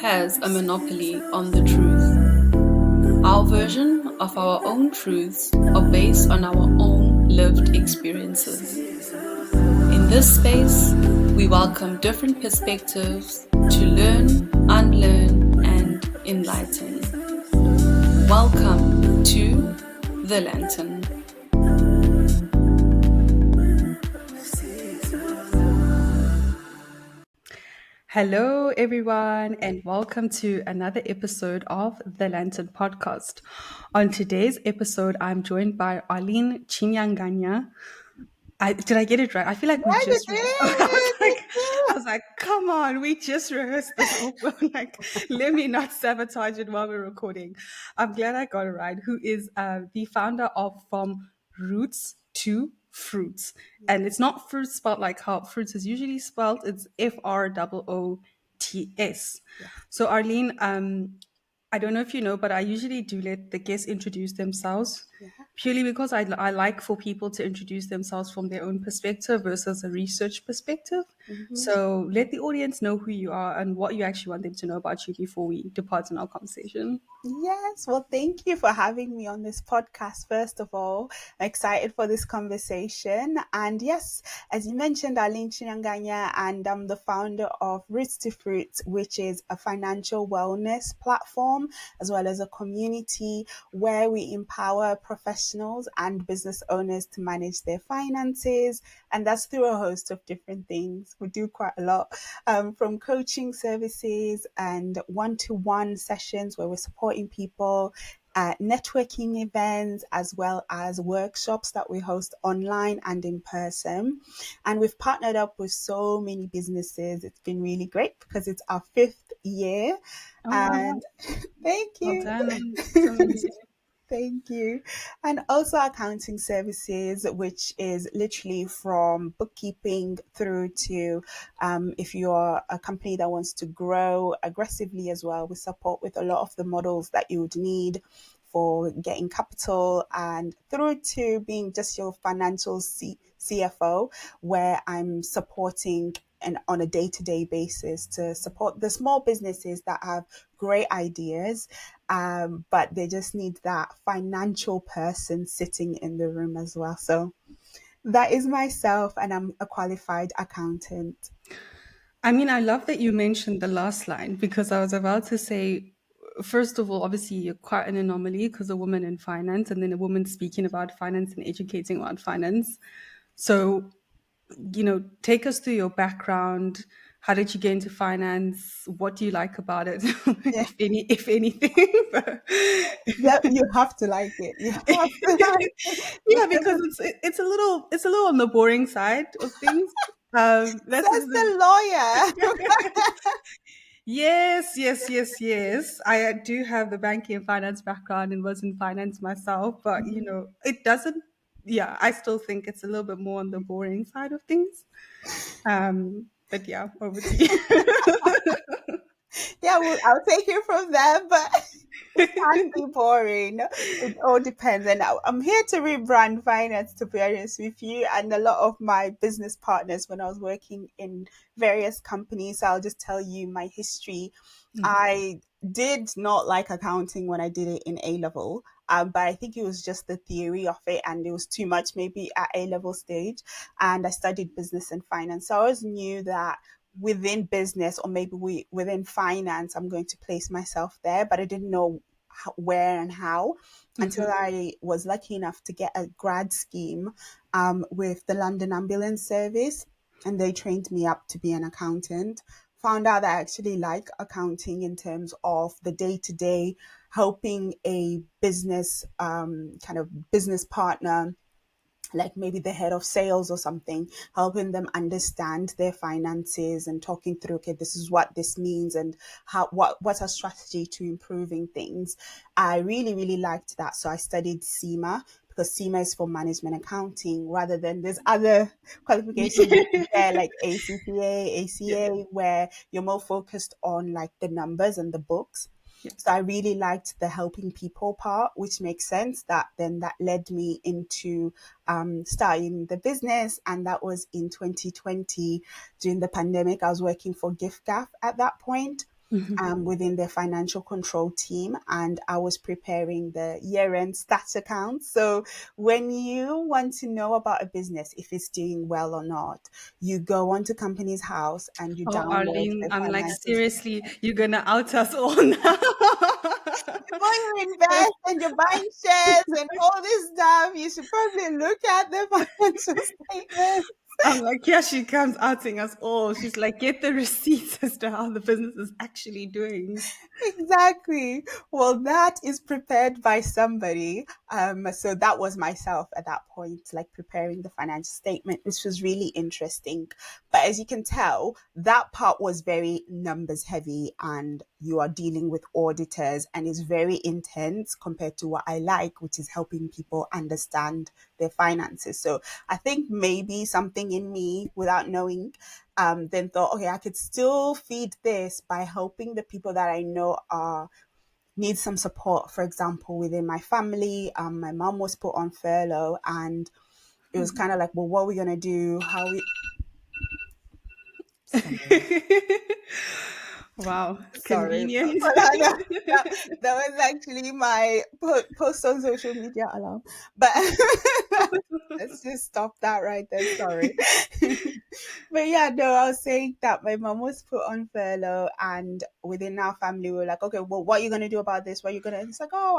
has a monopoly on the truth. Our version of our own truths are based on our own lived experiences. In this space, we welcome different perspectives to learn, unlearn, and enlighten. Welcome to The Lantern. Hello, everyone, and welcome to another episode of The Lantern podcast. On today's episode, I'm joined by Arlyne Chinyanganya. Did I get it right? I feel like we Yeah, you just. did. I was like, come on, we just rehearsed this. Like, let me not sabotage it while we're recording. I'm glad I got it right. Who is the founder of From Roots to Fruits, and it's not fruits spelled like how fruits is usually spelled. It's FROOTS. So Arlyne, I don't know if you know, but I usually do let the guests introduce themselves purely because I like for people to introduce themselves from their own perspective versus a research perspective. So let the audience know who you are and what you actually want them to know about you before we depart in our conversation. Yes, well, thank you for having me on this podcast. First of all, I'm excited for this conversation. And yes, as you mentioned, Arlyne Chinyanganya, and I'm the founder of Roots to Fruits, which is a financial wellness platform, as well as a community where we empower professionals and business owners to manage their finances. And that's through a host of different things. We do quite a lot, from coaching services and one-to-one sessions where we're supporting people at networking events, as well as workshops that we host online and in person. And we've partnered up with so many businesses. It's been really great because it's our 5th year. Oh, wow. And thank Well you. done. It's amazing. Thank you. And also accounting services, which is literally from bookkeeping through to if you're a company that wants to grow aggressively as well, we support with a lot of the models that you would need for getting capital and through to being just your financial CFO, where I'm supporting and on a day-to-day basis to support the small businesses that have great ideas, but they just need that financial person sitting in the room as well. So that is myself, and I'm a qualified accountant. I mean, I love that you mentioned the last line because I was about to say, first of all, obviously, you're quite an anomaly because a woman in finance and then a woman speaking about finance and educating about finance. So, take us through your background. How did you get into finance? What do you like about it, Yeah, if anything? yeah, you have to like it. You have to like it Yeah, because because it it's a little on the boring side of things. That's says the lawyer. Yes, yes, yes, yes. I do have the banking and finance background and was in finance myself, but it doesn't. Yeah, I still think it's a little bit more on the boring side of things. But yeah, over to you. Yeah, well, I'll take it from there, but it can be boring. It all depends. And I'm here to rebrand finance, to be honest with you. And a lot of my business partners, when I was working in various companies, I'll just tell you my history. I did not like accounting when I did it in A level. But I think it was just the theory of it, and it was too much maybe at A level stage. And I studied business and finance. So I always knew that within business, or maybe within finance, I'm going to place myself there, but I didn't know where and how until I was lucky enough to get a grad scheme with the London Ambulance Service, and they trained me up to be an accountant. Found out that I actually like accounting in terms of the day to day, helping a business kind of business partner, like maybe the head of sales or something, helping them understand their finances and talking through, okay, this is what this means and what's our strategy to improving things. I really, really liked that. So I studied SEMA, because SEMA is for management accounting, rather than there's other qualifications there like ACCA, ACA, where you're more focused on like the numbers and the books. Yeah. So I really liked the helping people part, which makes sense. That led me into starting the business, and that was in 2020 during the pandemic. I was working for GiftGaff at that point. within their financial control team, and I was preparing the year-end stats accounts. So when you want to know about a business, if it's doing well or not, you go onto company's house and you Oh, download Arlene, the I'm like, financial. seriously, you're gonna out us all now. Before you invest and you're buying shares and all this stuff, you should probably look at the financial statement. I'm like, yeah, she comes outing us all. She's like, get the receipts as to how the business is actually doing. Exactly. Well, that is prepared by somebody. So that was myself at that point, like preparing the financial statement, which was really interesting. But as you can tell, that part was very numbers heavy, and you are dealing with auditors, and it's very intense compared to what I like, which is helping people understand their finances. So I think maybe something in me, without knowing, then thought, okay, I could still feed this by helping the people that I know are need some support. For example, within my family, my mom was put on furlough, and it was kind of like, well, what are we gonna do? How we? Sorry, Wow, sorry, convenient. that was actually my post on social media alarm. But let's just stop that right there. Sorry. But yeah, no, I was saying that my mom was put on furlough, and within our family, we were like, okay, well, what are you going to do about this? What are you going to? It's like, oh,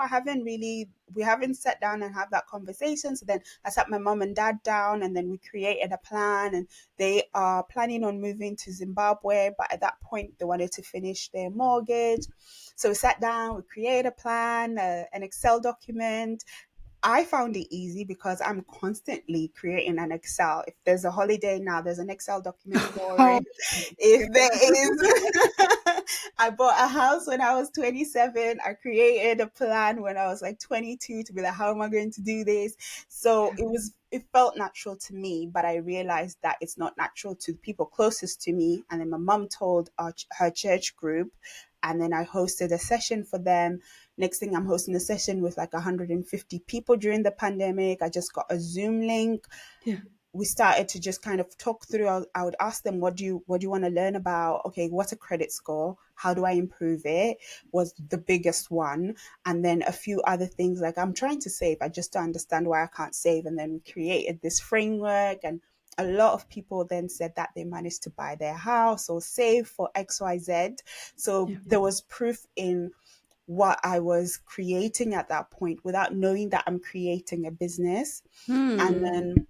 we haven't sat down and have that conversation. So then I sat my mom and dad down, and then we created a plan, and they are planning on moving to Zimbabwe. But at that point, they wanted to finish their mortgage. So we sat down, we created a plan, an Excel document. I found it easy because I'm constantly creating an Excel. If there's a holiday now, there's an Excel document for Oh it. my If there goodness. is, I bought a house when I was 27. I created a plan when I was like 22 to be like, how am I going to do this? So it felt natural to me, but I realized that it's not natural to the people closest to me. And then my mom told her church group, and then I hosted a session for them. Next thing, I'm hosting a session with like 150 people during the pandemic. I just got a Zoom link. Yeah. We started to just kind of talk through. I would ask them, what do you want to learn about? Okay, what's a credit score? How do I improve it? Was the biggest one. And then a few other things like, I'm trying to save. I just don't understand why I can't save. And then we created this framework, and a lot of people then said that they managed to buy their house or save for XYZ. So Yeah. there was proof in what I was creating at that point without knowing that I'm creating a business. And Hmm. then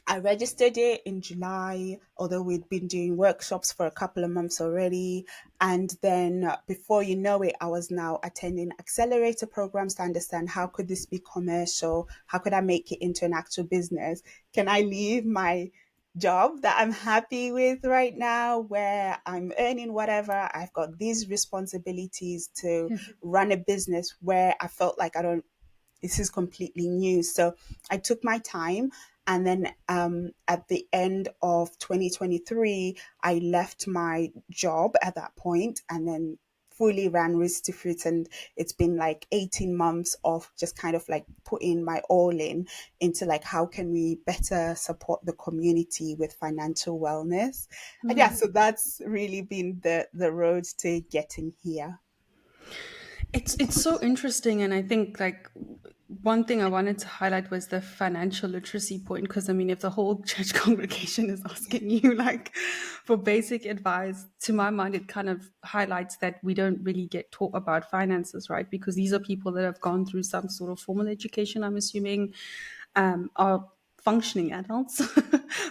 I registered it in July, although we'd been doing workshops for a couple of months already. And then before you know it, I was now attending accelerator programs to understand how could this be commercial? How could I make it into an actual business? Can I leave my job that I'm happy with right now, where I'm earning whatever? I've got these responsibilities to Yeah. run a business where I felt like I don't this is completely new. So I took my time. And then at the end of 2023, I left my job at that point and then fully ran Roots to Fruits. And it's been like 18 months of just kind of like putting my all in into like, how can we better support the community with financial wellness? And yeah, so that's really been the road to getting here. It's so interesting, and I think like one thing I wanted to highlight was the financial literacy point, because I mean, if the whole church congregation is asking you like for basic advice, to my mind, it kind of highlights that we don't really get taught about finances, right? Because these are people that have gone through some sort of formal education, I'm assuming, are functioning adults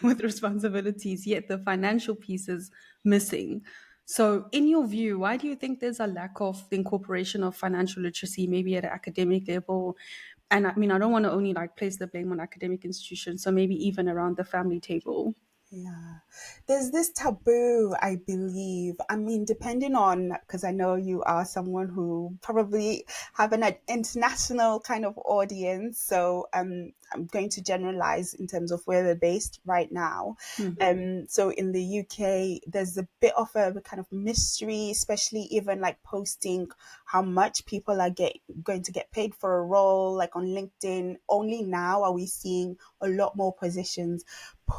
with responsibilities, yet the financial piece is missing. So, in your view, why do you think there's a lack of the incorporation of financial literacy, maybe at an academic level? And I mean, I don't want to only like place the blame on academic institutions, so maybe even around the family table. Yeah. There's this taboo, I believe. I mean, depending on, because I know you are someone who probably have an international kind of audience. So I'm going to generalize in terms of where we're based right now. So in the UK, there's a bit of a kind of mystery, especially even like posting how much people are going to get paid for a role, like on LinkedIn. Only now are we seeing a lot more positions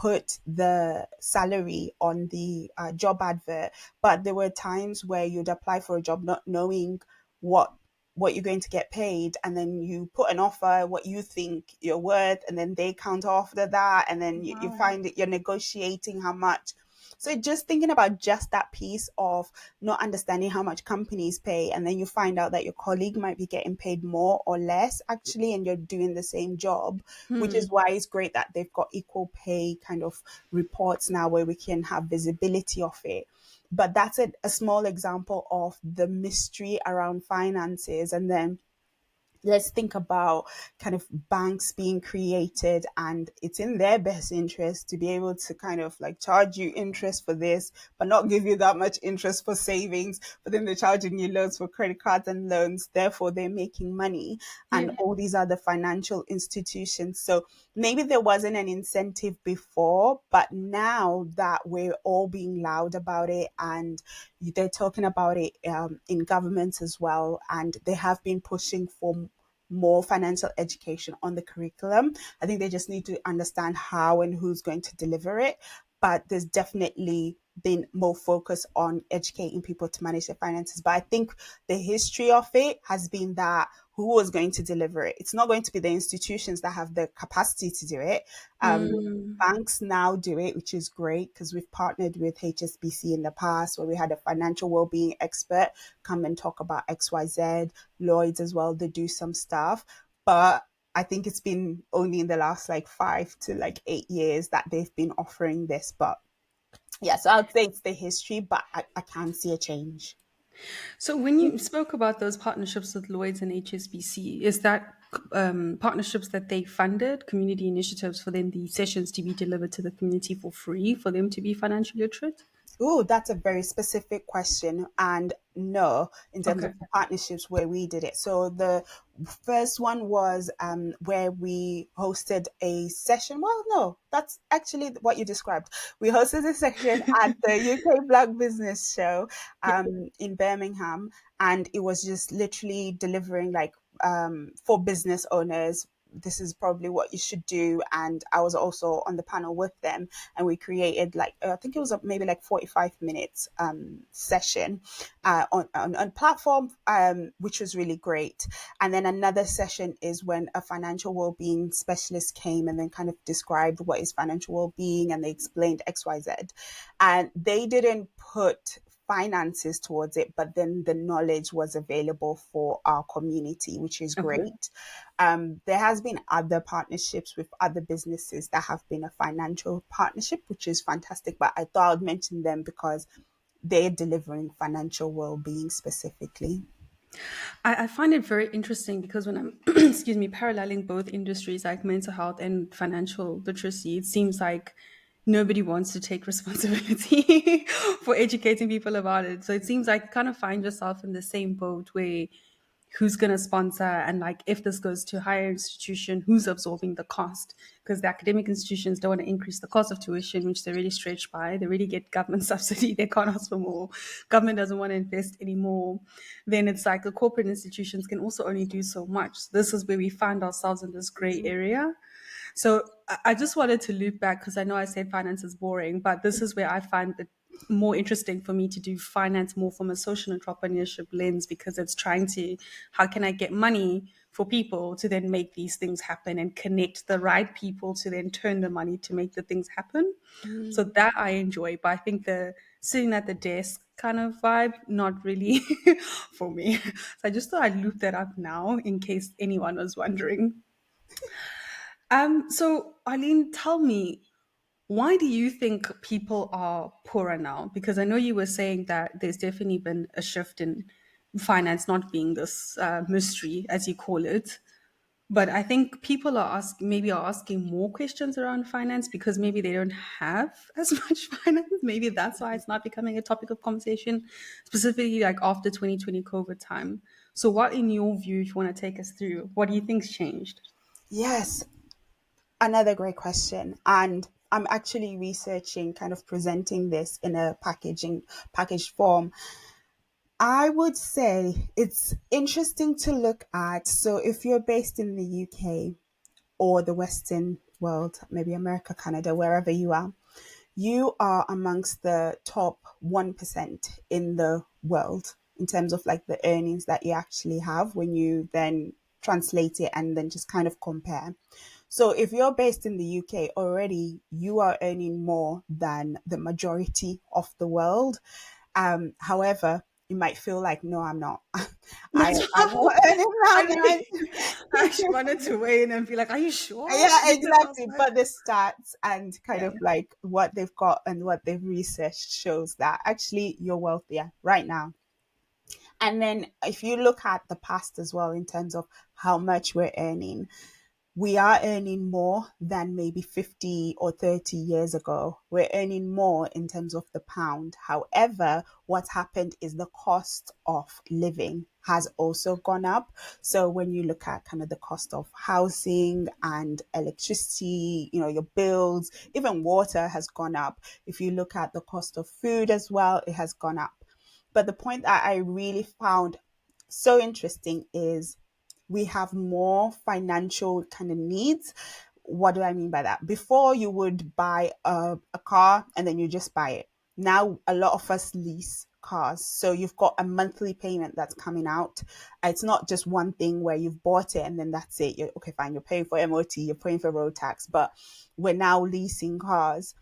put the salary on the job advert, but there were times where you'd apply for a job not knowing what what you're going to get paid, and then you put an offer what you think you're worth, and then they counter offer that, and then you Wow. find that you're negotiating how much. So just thinking about just that piece of not understanding how much companies pay, and then you find out that your colleague might be getting paid more or less actually, and you're doing the same job, which is Hmm. why it's great that they've got equal pay kind of reports now where we can have visibility of it. But that's a small example of the mystery around finances. And then let's think about kind of banks being created, and it's in their best interest to be able to kind of like charge you interest for this but not give you that much interest for savings, but then they're charging you loans for credit cards and loans, therefore they're making money. And Yeah. all these other financial institutions, so maybe there wasn't an incentive before, but now that we're all being loud about it, and they're talking about it in governments as well, and they have been pushing for more financial education on the curriculum. I think they just need to understand how and who's going to deliver it. But there's definitely been more focus on educating people to manage their finances. But I think the history of it has been that who was going to deliver it? It's not going to be the institutions that have the capacity to do it. Mm. Banks now do it, which is great because we've partnered with HSBC in the past where we had a financial well-being expert come and talk about XYZ. Lloyd's as well, they do some stuff. But I think it's been only in the last like 5 to 8 years that they've been offering this. But yeah, so I'd say it's the history, but I can see a change. So when you spoke about those partnerships with Lloyds and HSBC, is that partnerships that they funded, community initiatives for them, the sessions to be delivered to the community for free for them to be financially literate? Oh, that's a very specific question. And no, in terms Okay. of partnerships where we did it. So the first one was where we hosted a session. Well, no, that's actually what you described. We hosted a session at the UK Black Business Show Yeah. in Birmingham. And it was just literally delivering like for business owners, this is probably what you should do. And I was also on the panel with them, and we created like I think it was maybe like 45 minutes session on platform, which was really great. And then another session is when a financial well-being specialist came and then kind of described what is financial well-being, and they explained XYZ, and they didn't put finances towards it, but then the knowledge was available for our community, which is Okay. great. There has been other partnerships with other businesses that have been a financial partnership, which is fantastic. But I thought I'd mention them because they're delivering financial well-being specifically. I find it very interesting because when I'm, excuse me, paralleling both industries like mental health and financial literacy, it seems like nobody wants to take responsibility for educating people about it. So it seems like you kind of find yourself in the same boat where who's going to sponsor, and like if this goes to a higher institution, who's absorbing the cost, because the academic institutions don't want to increase the cost of tuition, which they're really stretched by. They really get government subsidy, they can't ask for more. Government doesn't want to invest anymore. Then it's like the corporate institutions can also only do so much. So this is where we find ourselves in this gray area. So I just wanted to loop back because I know I said finance is boring, but this is where I find it more interesting for me to do finance more from a social entrepreneurship lens, because it's trying to, how can I get money for people to then make these things happen and connect the right people to then turn the money to make the things happen. So Mm. that I enjoy, but I think the sitting at the desk kind of vibe, not really for me. So I just thought I'd loop that up now in case anyone was wondering. So Arlene, tell me, why do you think people are poorer now? Because I know you were saying that there's definitely been a shift in finance not being this mystery, as you call it. But I think people are asking more questions around finance because maybe they don't have as much finance. Maybe that's why it's not becoming a topic of conversation, specifically like after 2020 COVID time. So, what, in your view, if you want to take us through, what do you think's changed? Yes, another great question. And I'm actually researching, kind of presenting this in a packaged form. I would say it's interesting to look at. So if you're based in the UK or the Western world, maybe America, Canada, wherever you are amongst the top 1% in the world in terms of like the earnings that you actually have when you then translate it and then just kind of compare. So if you're based in the UK already, you are earning more than the majority of the world. However, you might feel like, no, I'm not. That's I'm not earning I that know. I much. actually wanted to weigh in and be like, "Are you sure?" Yeah, Because I was exactly. like, But the stats and kind "Yeah." of like what they've got and what they've researched shows that actually you're wealthier right now. And then if you look at the past as well in terms of how much we're earning, we are earning more than maybe 50 or 30 years ago. We're earning more in terms of the pound. However, what's happened is the cost of living has also gone up. So when you look at kind of the cost of housing and electricity, your bills, even water has gone up. If you look at the cost of food as well, it has gone up. But the point that I really found so interesting is we have more financial kind of needs. What do I mean by that? Before you would buy a car and then you just buy it. Now a lot of us lease cars. So you've got a monthly payment that's coming out. It's not just one thing where you've bought it and then that's it. You're okay, fine, you're paying for MOT, you're paying for road tax, but we're now leasing cars,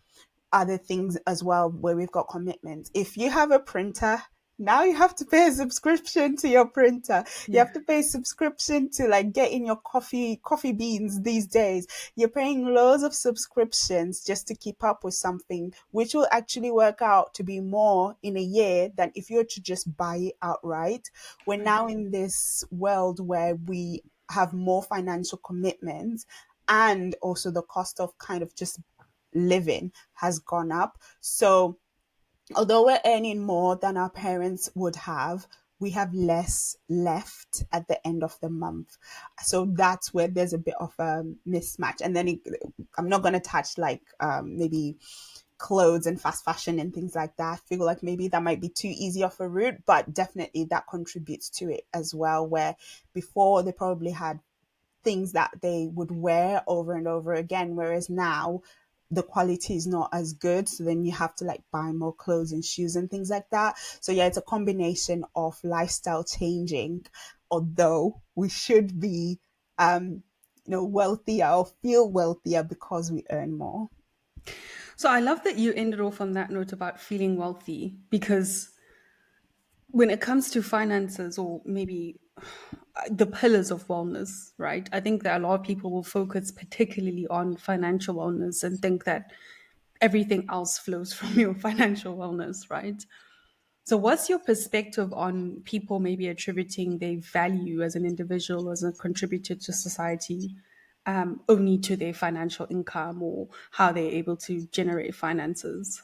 other things as well where we've got commitments. If you have a printer, now you have to pay a subscription to your printer. You Yeah. have to pay a subscription to like get in your coffee beans these days. You're paying loads of subscriptions just to keep up with something, which will actually work out to be more in a year than if you were to just buy it outright. We're now in this world where we have more financial commitments, and also the cost of kind of just living has gone up. So although we're earning more than our parents would have, we have less left at the end of the month. So that's where there's a bit of a mismatch. And then I'm not going to touch like maybe clothes and fast fashion and things like that. I feel like maybe that might be too easy of a route, but definitely that contributes to it as well. Where before they probably had things that they would wear over and over again, whereas now the quality is not as good, so then you have to like buy more clothes and shoes and things like that. So yeah, it's a combination of lifestyle changing, although we should be wealthier or feel wealthier because we earn more. So I love that you ended off on that note about feeling wealthy because when it comes to finances or maybe the pillars of wellness, right? I think that a lot of people will focus particularly on financial wellness and think that everything else flows from your financial wellness, right? So, what's your perspective on people maybe attributing their value as an individual, as a contributor to society, only to their financial income or how they're able to generate finances?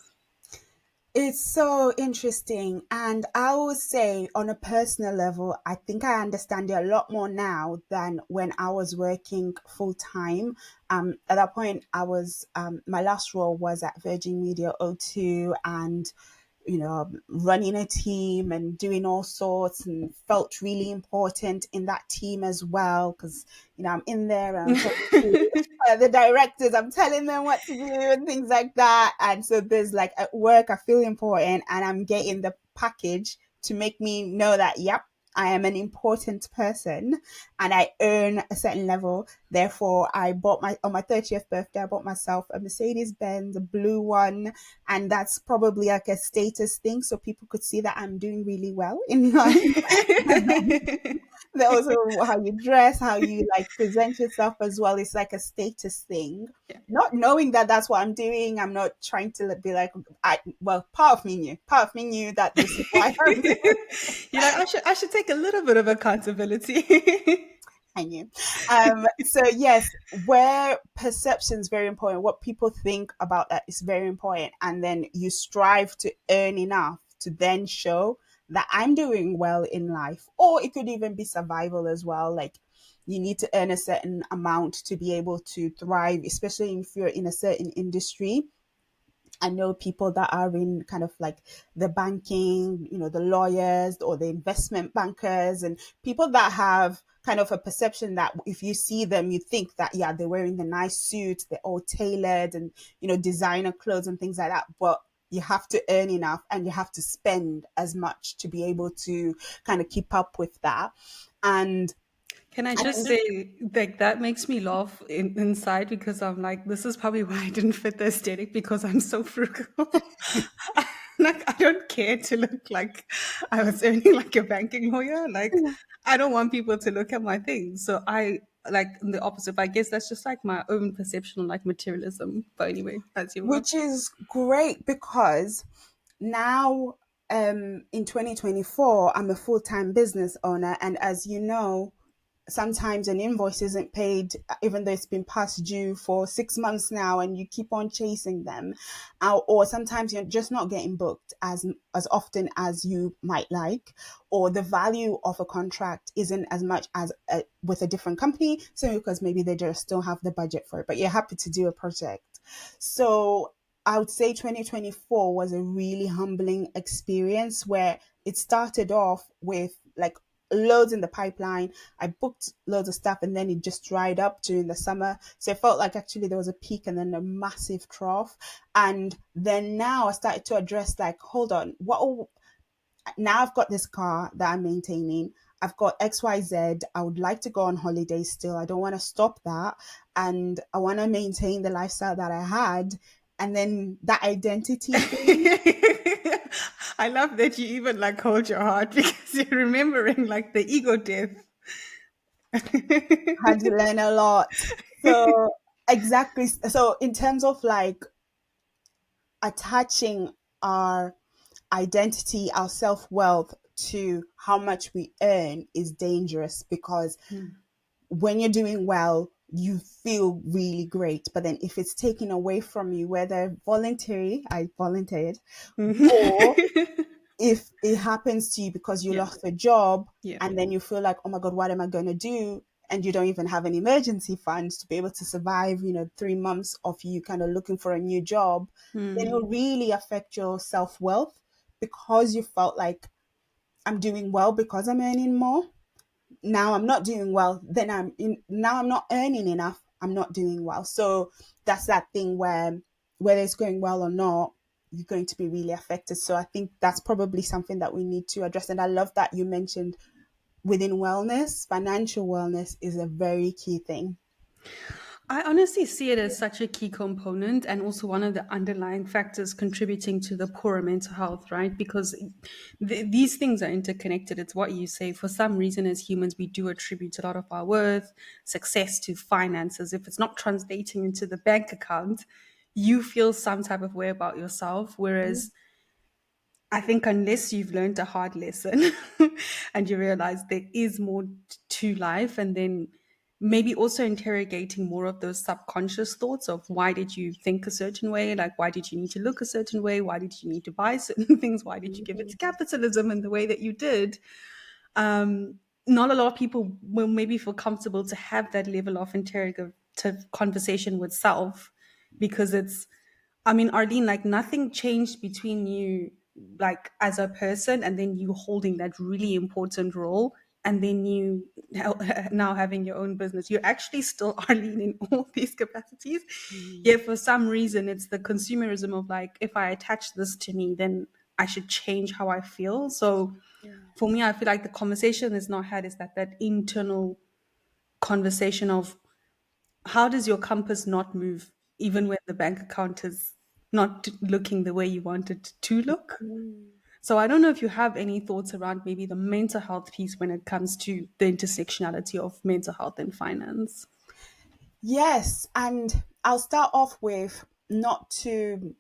It's so interesting. And I would say, on a personal level, I think I understand it a lot more now than when I was working full time. At that point, my last role was at Virgin Media O2, and running a team and doing all sorts, and felt really important in that team as well because, I'm in there and I'm talking to the directors, I'm telling them what to do and things like that. And so there's like at work, I feel important and I'm getting the package to make me know that, yep, I am an important person and I earn a certain level. Therefore, I bought on my 30th birthday, I bought myself a Mercedes Benz, a blue one. And that's probably like a status thing. So people could see that I'm doing really well in life. Then also how you dress, how you like present yourself as well. It's like a status thing. Yeah. Not knowing that that's what I'm doing. I'm not trying to be like, part of me knew that this is why I'm doing. You're like, I should take a little bit of accountability. I knew. So yes, where perception is very important, what people think about that is very important, and then you strive to earn enough to then show that I'm doing well in life, or it could even be survival as well. Like you need to earn a certain amount to be able to thrive, especially if you're in a certain industry. I know people that are in kind of like the banking, the lawyers or the investment bankers, and people that have kind of a perception that if you see them, you think that, yeah, they're wearing the nice suits, they're all tailored and, designer clothes and things like that. But you have to earn enough and you have to spend as much to be able to kind of keep up with that. And Can I I just think, say, like, that makes me laugh inside because I'm like, this is probably why I didn't fit the aesthetic because I'm so frugal. Like, I don't care to look like I was earning like a banking lawyer. Like, I don't want people to look at my things. So I like the opposite. But I guess that's just like my own perception of like materialism. But anyway, as you were. which is great because now, in 2024, I'm a full-time business owner. And as you know, sometimes an invoice isn't paid, even though it's been past due for 6 months now, and you keep on chasing them, or sometimes you're just not getting booked as often as you might like, or the value of a contract isn't as much as with a different company, so because maybe they just don't have the budget for it, but you're happy to do a project. So I would say 2024 was a really humbling experience where it started off with like loads in the pipeline. I booked loads of stuff and then it just dried up during the summer. So it felt like actually there was a peak and then a massive trough. And then now I started to address like, hold on, now I've got this car that I'm maintaining. I've got XYZ. I would like to go on holiday still. I don't want to stop that. And I want to maintain the lifestyle that I had. And then that identity thing, I love that you even like hold your heart because you're remembering like the ego death. had to learn a lot. So exactly. So in terms of like attaching our identity, our self wealth to how much we earn is dangerous because when you're doing well, you feel really great. But then if it's taken away from you, whether voluntary, I volunteered, or if it happens to you because you Yeah, lost a job yeah. and then you feel like, oh my God, what am I going to do? And you don't even have an emergency funds to be able to survive, 3 months of you kind of looking for a new job, then Hmm. it'll really affect your self wealth because you felt like I'm doing well because I'm earning more. Now I'm not doing well, then now I'm not earning enough, I'm not doing well. So that's that thing where whether it's going well or not, you're going to be really affected. So I think that's probably something that we need to address. And I love that you mentioned within wellness, financial wellness is a very key thing. I honestly see it as such a key component and also one of the underlying factors contributing to the poorer mental health, right? Because these things are interconnected. It's what you say. For some reason, as humans, we do attribute a lot of our worth, success to finances. If it's not translating into the bank account, you feel some type of way about yourself. Whereas I think unless you've learned a hard lesson and you realize there is more to life, and then maybe also interrogating more of those subconscious thoughts of why did you think a certain way? Like, why did you need to look a certain way? Why did you need to buy certain things? Why did you give it to capitalism in the way that you did? Not a lot of people will maybe feel comfortable to have that level of interrogative conversation with self because it's, I mean, Arlene, like nothing changed between you, like as a person, and then you holding that really important role, and then you now having your own business. You're actually still Arlene in all these capacities. Mhm. Yet for some reason, it's the consumerism of like, if I attach this to me, then I should change how I feel. So for me, I feel like the conversation is not had is that internal conversation of how does your compass not move even when the bank account is not looking the way you want it to look? So I don't know if you have any thoughts around maybe the mental health piece when it comes to the intersectionality of mental health and finance. Yes, and I'll start off with not to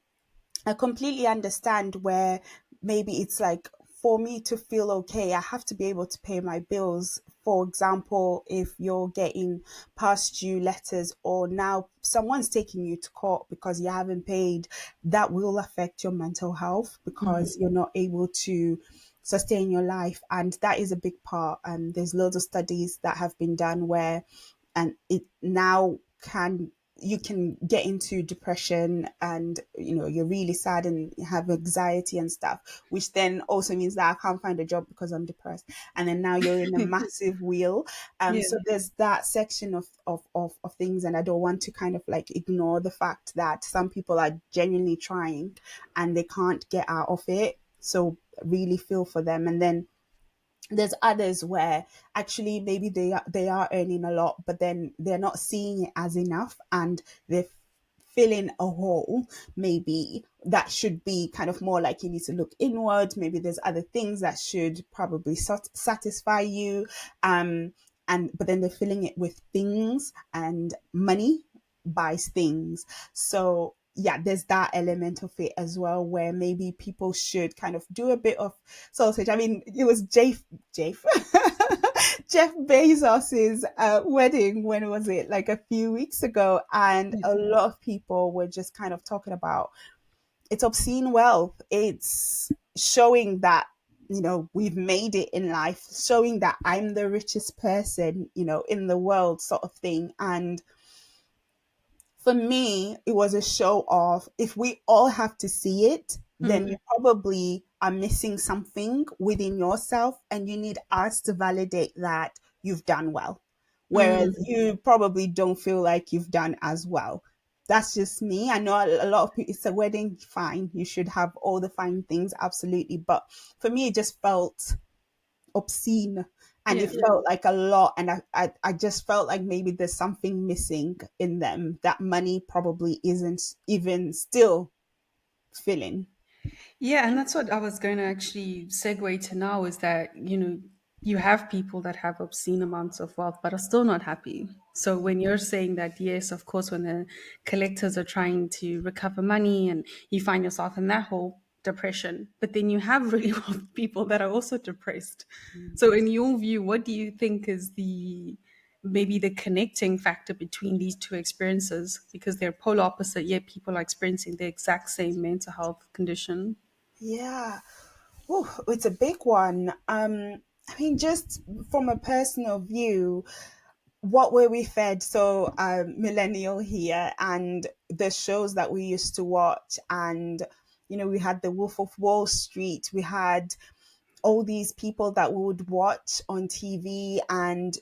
I completely understand where maybe it's like for me to feel okay, I have to be able to pay my bills. For example, if you're getting past due letters or now someone's taking you to court because you haven't paid, that will affect your mental health because you're not able to sustain your life. And that is a big part. There's loads of studies that have been done where and it now can you can get into depression, and you're really sad and have anxiety and stuff, which then also means that I can't find a job because I'm depressed, and then now you're in a massive wheel. Yeah. So there's that section of things, and I don't want to kind of like ignore the fact that some people are genuinely trying and they can't get out of it, so really feel for them. And then there's others where actually maybe they are earning a lot, but then they're not seeing it as enough, and they're filling a hole maybe that should be kind of more like you need to look inward. Maybe there's other things that should probably satisfy you, and but then they're filling it with things, and money buys things. So yeah, there's that element of it as well, where maybe people should kind of do a bit of sausage. I mean, it was Jeff Jeff Bezos's wedding. When was it? Like a few weeks ago, and Yeah. a lot of people were just kind of talking about it's obscene wealth. It's showing that we've made it in life, showing that I'm the richest person in the world, sort of thing. And for me, it was a show of if we all have to see it, then you Mm, probably are missing something within yourself, and you need us to validate that you've done well. Whereas mm. you probably don't feel like you've done as well. That's just me. I know a lot of people, it's a wedding, fine. You should have all the fine things, absolutely. But for me, it just felt obscene, and it Yeah. felt like a lot, and I just felt like maybe there's something missing in them that money probably isn't even still filling. Yeah, and that's what I was going to actually segue to now is that, you have people that have obscene amounts of wealth but are still not happy. So when you're saying that, yes, of course, when the collectors are trying to recover money and you find yourself in that whole depression, but then you have really wealthy people that are also depressed. So in your view, what do you think is maybe the connecting factor between these two experiences? Because they're polar opposite, yet people are experiencing the exact same mental health condition. Yeah. Ooh, it's a big one. I mean, just from a personal view, what were we fed? So, millennial here, and the shows that we used to watch, and we had the Wolf of Wall Street, we had all these people that we would watch on TV, and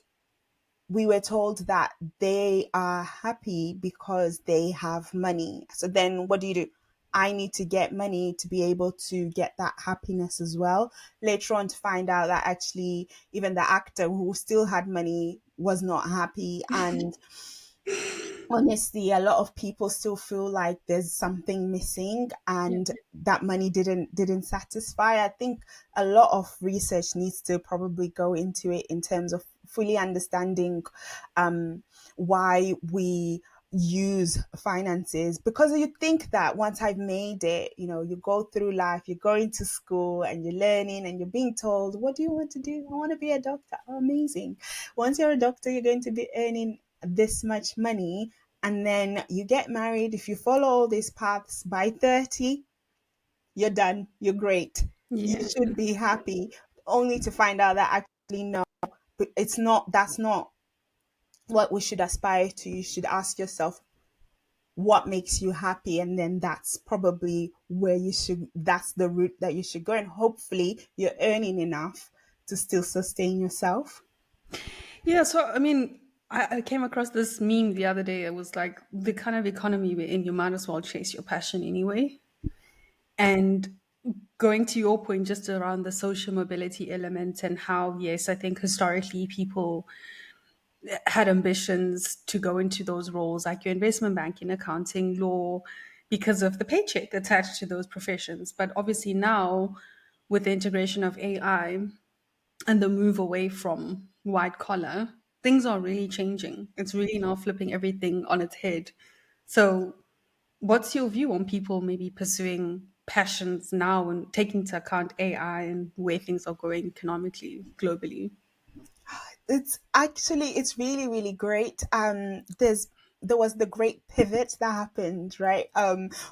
we were told that they are happy because they have money. So then what do? I need to get money to be able to get that happiness as well. Later on, to find out that actually even the actor who still had money was not happy. And honestly, a lot of people still feel like there's something missing, Yeah. and that money didn't satisfy. I think a lot of research needs to probably go into it in terms of fully understanding why we use finances, because you think that once I've made it, you go through life, you're going to school and you're learning and you're being told, what do you want to do? I want to be a doctor. Oh, amazing. Once you're a doctor, you're going to be earning this much money, and then you get married. If you follow all these paths, by 30 you're done, you're great, you Yeah. should be happy, only to find out that actually no, it's not. That's not what we should aspire to. You should ask yourself what makes you happy, and then that's probably where you should, that's the route that you should go, and hopefully you're earning enough to still sustain yourself. Yeah. So, I mean, I came across this meme the other day. It was like the kind of economy we're in, you might as well chase your passion anyway. And going to your point just around the social mobility element and how, yes, I think historically people had ambitions to go into those roles like your investment banking, accounting, law, because of the paycheck attached to those professions. But obviously now, with the integration of AI, and the move away from white collar, things are really changing. It's really now flipping everything on its head. So, what's your view on people maybe pursuing passions now and taking into account AI and where things are going economically, globally? It's really really great. There was the great pivot that happened, right?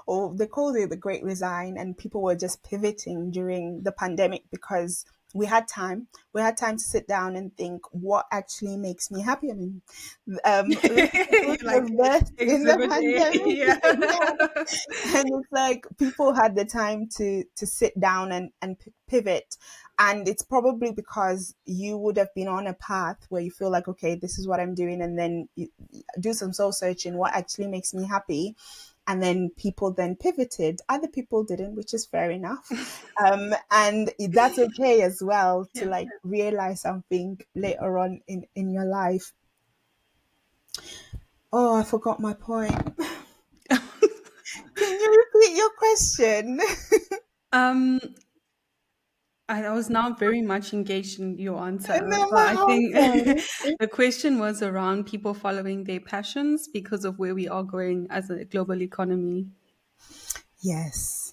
Or they called it the great resign, and people were just pivoting during the pandemic because we had time to sit down and think what actually makes me happy. I mean, You're Fruits like was birthed in the exhibit A. pandemic. Yeah. Yeah, and it's like people had the time to sit down and pivot, and it's probably because you would have been on a path where you feel like, okay, this is what I'm doing, and then you do some soul searching, what actually makes me happy, and then people then pivoted. Other people didn't, which is fair enough, and that's okay as well to Yeah. like realize something later on in your life. Oh, I forgot my point. Can you repeat your question? Um, I was now very much engaged in your answer, No, but I I'm think sorry. the question was around people following their passions because of where we are going as a global economy. Yes.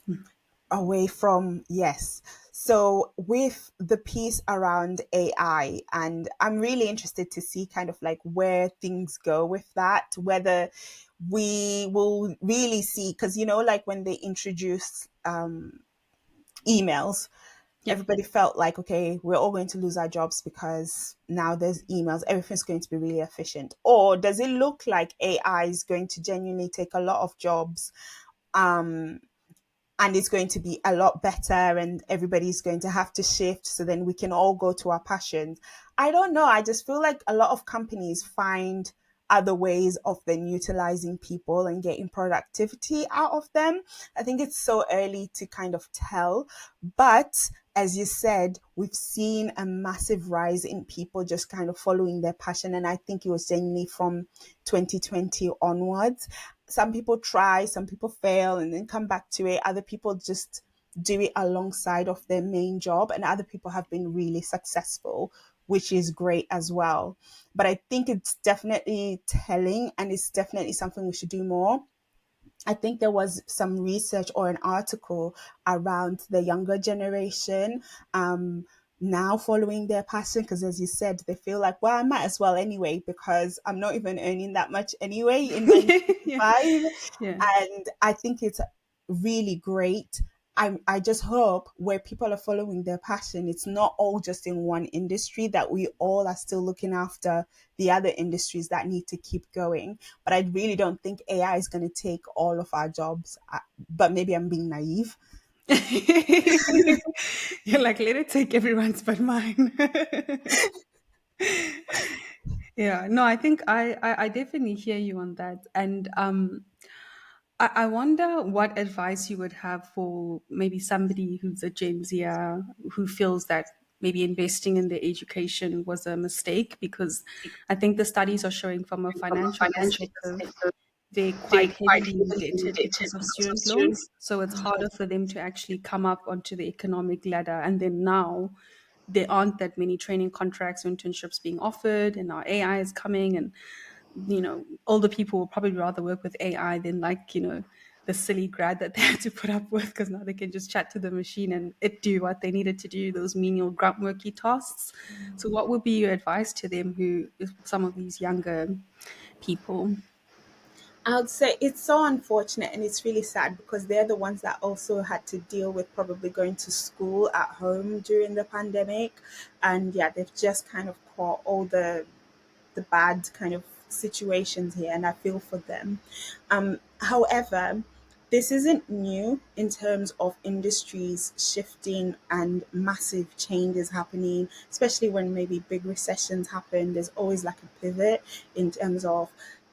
Away from, yes. So with the piece around AI, and I'm really interested to see kind of like where things go with that, whether we will really see, because like when they introduced emails, Yeah. everybody felt like, okay, we're all going to lose our jobs because now there's emails, everything's going to be really efficient. Or does it look like AI is going to genuinely take a lot of jobs, um, and it's going to be a lot better, and everybody's going to have to shift so then we can all go to our passions? I don't know. I just feel like a lot of companies find other ways of then utilizing people and getting productivity out of them. I think it's so early to kind of tell, but as you said, we've seen a massive rise in people just kind of following their passion, and I think it was genuinely from 2020 onwards. Some people try, some people fail and then come back to it. Other people just do it alongside of their main job, and other people have been really successful, which is great as well. But I think it's definitely telling, and it's definitely something we should do more. I think there was some research or an article around the younger generation, now following their passion, because as you said, they feel like, well, I might as well anyway, because I'm not even earning that much anyway in my Yeah. 5. Yeah. And I think it's really great. I just hope where people are following their passion, it's not all just in one industry, that we all are still looking after the other industries that need to keep going. But I really don't think AI is going to take all of our jobs. But maybe I'm being naive. You're like, let it take everyone's but mine. Yeah, no, I think I definitely hear you on that. And I wonder what advice you would have for maybe somebody who's a Gen Zer who feels that maybe investing in their education was a mistake, because I think the studies are showing from a financial perspective, they're quite heavily indebted because of student loans. So it's harder for them to actually come up onto the economic ladder. And then now there aren't that many training contracts or internships being offered, and now AI is coming, and older people will probably rather work with AI than the silly grad that they had to put up with, because now they can just chat to the machine and it do what they needed to do, those menial grunt worky tasks. So what would be your advice to them, who is some of these younger people? I would say it's so unfortunate and it's really sad, because they're the ones that also had to deal with probably going to school at home during the pandemic. And yeah, they've just kind of caught all the bad kind of situations here, and I feel for them. However, this isn't new in terms of industries shifting and massive changes happening, especially when maybe big recessions happen. There's always like a pivot in terms of,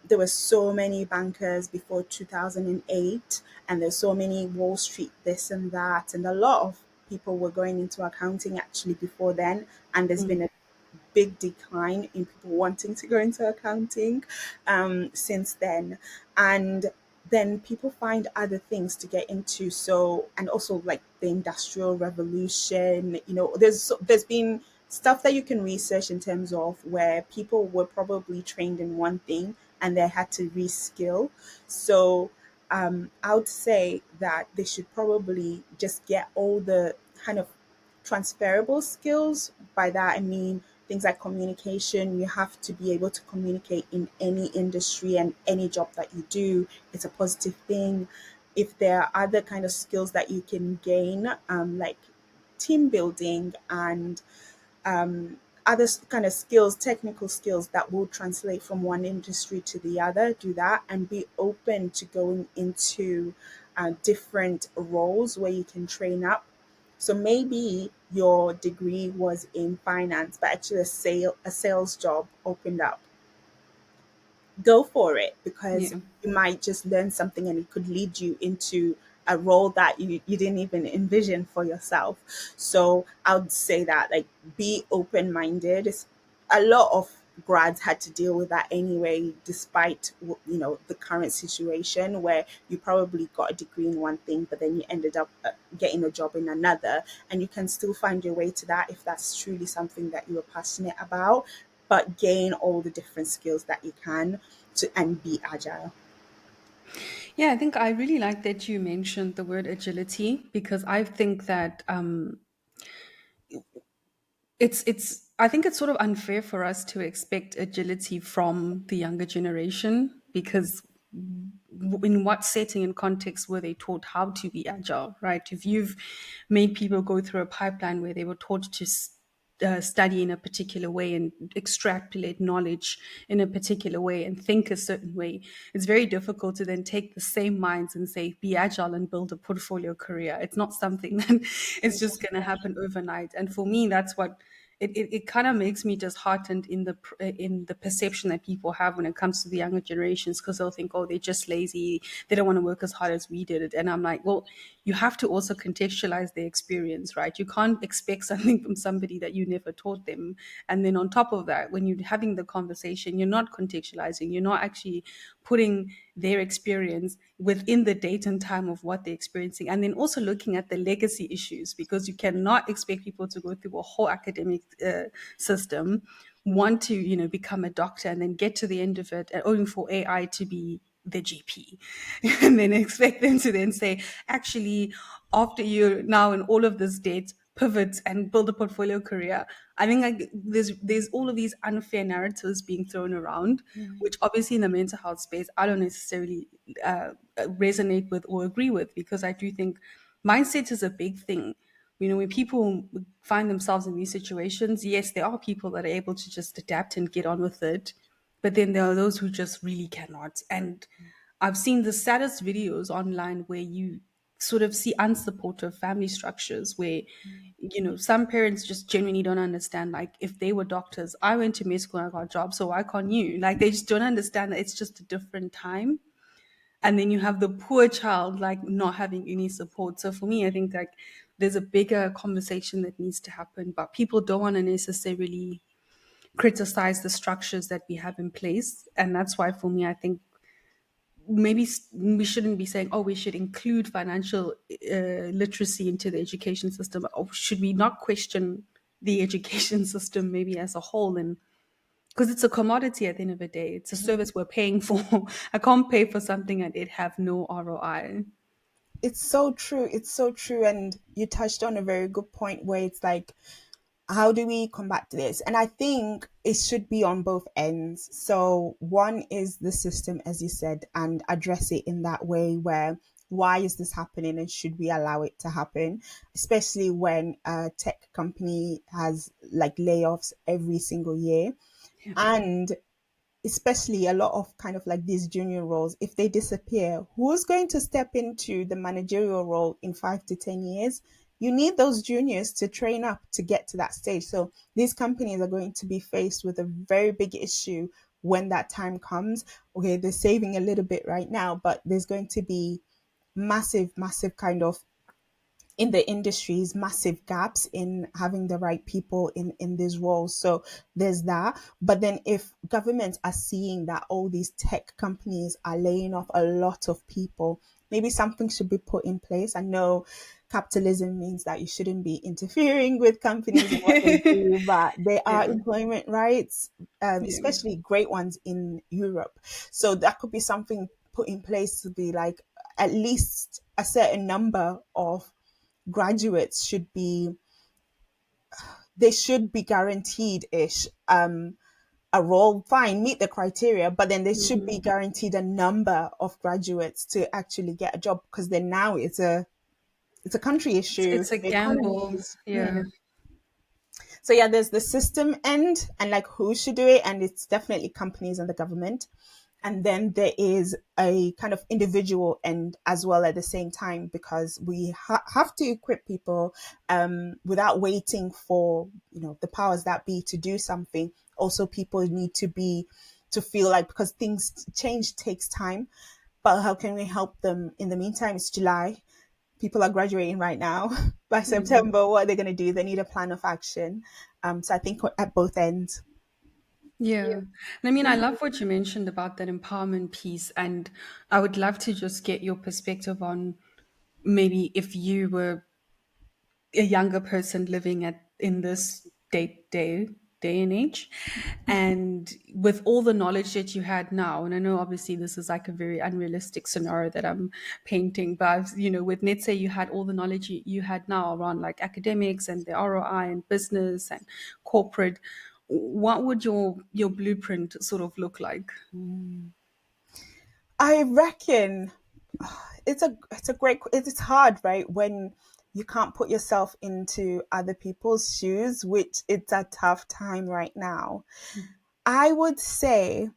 there were so many bankers before 2008, and there's so many Wall Street this and that, and a lot of people were going into accounting actually before then, and there's been Mm. a big decline in people wanting to go into accounting since then. And then people find other things to get into. So, and also like the industrial revolution, there's been stuff that you can research in terms of where people were probably trained in one thing and they had to reskill. So I would say that they should probably just get all the kind of transferable skills. By that I mean things like communication. You have to be able to communicate in any industry and any job that you do. It's a positive thing. If there are other kind of skills that you can gain, like team building and other kind of skills, technical skills that will translate from one industry to the other. Do that and be open to going into different roles where you can train up. So maybe your degree was in finance, but actually a sales job opened up. Go for it, because Yeah. you might just learn something and it could lead you into a role that you didn't even envision for yourself. So I would say that, like, be open minded. A lot of grads had to deal with that anyway, despite the current situation where you probably got a degree in one thing but then you ended up getting a job in another, and you can still find your way to that if that's truly something that you are passionate about, but gain all the different skills that you can to and be agile. Yeah, I think I really like that you mentioned the word agility because I think that it's I think it's sort of unfair for us to expect agility from the younger generation because in what setting and context were they taught how to be agile, right? If you've made people go through a pipeline where they were taught to study in a particular way and extrapolate knowledge in a particular way and think a certain way, it's very difficult to then take the same minds and say, be agile and build a portfolio career. It's not something that it's just going to happen overnight. And for me, that's what it kind of makes me disheartened in the perception that people have when it comes to the younger generations because they'll think, oh, they're just lazy, they don't want to work as hard as we did it. And I'm like, well, you have to also contextualize their experience, right? You can't expect something from somebody that you never taught them. And then on top of that, when you're having the conversation, you're not contextualizing, you're not actually putting their experience within the date and time of what they're experiencing. And then also looking at the legacy issues, because you cannot expect people to go through a whole academic system, want to, become a doctor and then get to the end of it and only for AI to be the GP and then expect them to then say, actually, after you're now in all of this debt, pivot and build a portfolio career. I think like there's all of these unfair narratives being thrown around, which obviously in the mental health space I don't necessarily resonate with or agree with because I do think mindset is a big thing. When people find themselves in these situations, yes, there are people that are able to just adapt and get on with it, but then there are those who just really cannot. And I've seen the saddest videos online where you sort of see unsupportive family structures where, some parents just genuinely don't understand. Like, if they were doctors, I went to med school and I got a job, so why can't you? Like, they just don't understand that it's just a different time. And then you have the poor child, like, not having any support. So for me, I think like there's a bigger conversation that needs to happen, but people don't want to necessarily criticize the structures that we have in place. And that's why for me, I think maybe we shouldn't be saying, oh, we should include financial literacy into the education system. Or should we not question the education system maybe as a whole? And because it's a commodity at the end of the day, it's a service we're paying for. I can't pay for something and it have no ROI. It's so true. It's so true. And you touched on a very good point where it's like, how do we combat this? And I think it should be on both ends. So one is the system, as you said, and address it in that way where, why is this happening and should we allow it to happen? Especially when a tech company has like layoffs every single year. Yeah. And especially a lot of kind of like these junior roles, if they disappear, who's going to step into the managerial role in 5 to 10 years? You need those juniors to train up to get to that stage. So these companies are going to be faced with a very big issue when that time comes. Okay, they're saving a little bit right now, but there's going to be massive, massive kind of in the industries, massive gaps in having the right people in these roles. So there's that. But then if governments are seeing that all these tech companies are laying off a lot of people, maybe something should be put in place. I know capitalism means that you shouldn't be interfering with companies and what they do, but there are Yeah. employment rights, Yeah. especially great ones in Europe. So that could be something put in place to be like, at least a certain number of graduates should be, they should be guaranteed ish a role. Fine, meet the criteria, but then they should be Mhm. guaranteed a number of graduates to actually get a job, because then now it's a it's a country issue. It's a The economy gamble. is. Yeah. So yeah, there's the system end and like who should do it, and it's definitely companies and the government. And then there is a kind of individual end as well at the same time, because we have to equip people without waiting for, the powers that be to do something. Also, people need to feel like, because things change takes time, but how can we help them in the meantime? It's July. People are graduating right now. By Mm. September, what are they going to do? They need a plan of action. So I think at both ends. Yeah. And I mean, I love what you mentioned about that empowerment piece. And I would love to just get your perspective on maybe if you were a younger person living in this day and age, and with all the knowledge that you had now, and I know obviously this is like a very unrealistic scenario that I'm painting, but with, let's say you had all the knowledge you had now around like academics and the ROI and business and corporate, what would your blueprint sort of look like? I reckon it's a great, it's hard, right, when you can't put yourself into other people's shoes, which it's a tough time right now. I would say,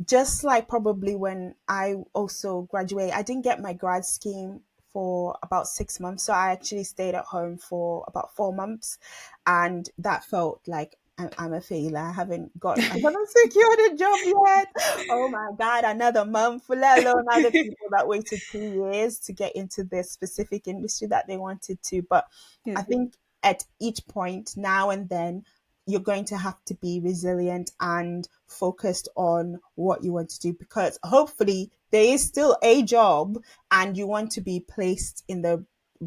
just like probably when I also graduated, I didn't get my grad scheme for about 6 months. So I actually stayed at home for about 4 months. And that felt like I'm a failure. I haven't secured a job yet. Oh my God, another month, let alone other people that waited 2 years to get into this specific industry that they wanted to. But Yeah. I think at each point, now and then, you're going to have to be resilient and focused on what you want to do, because hopefully there is still a job and you want to be placed in the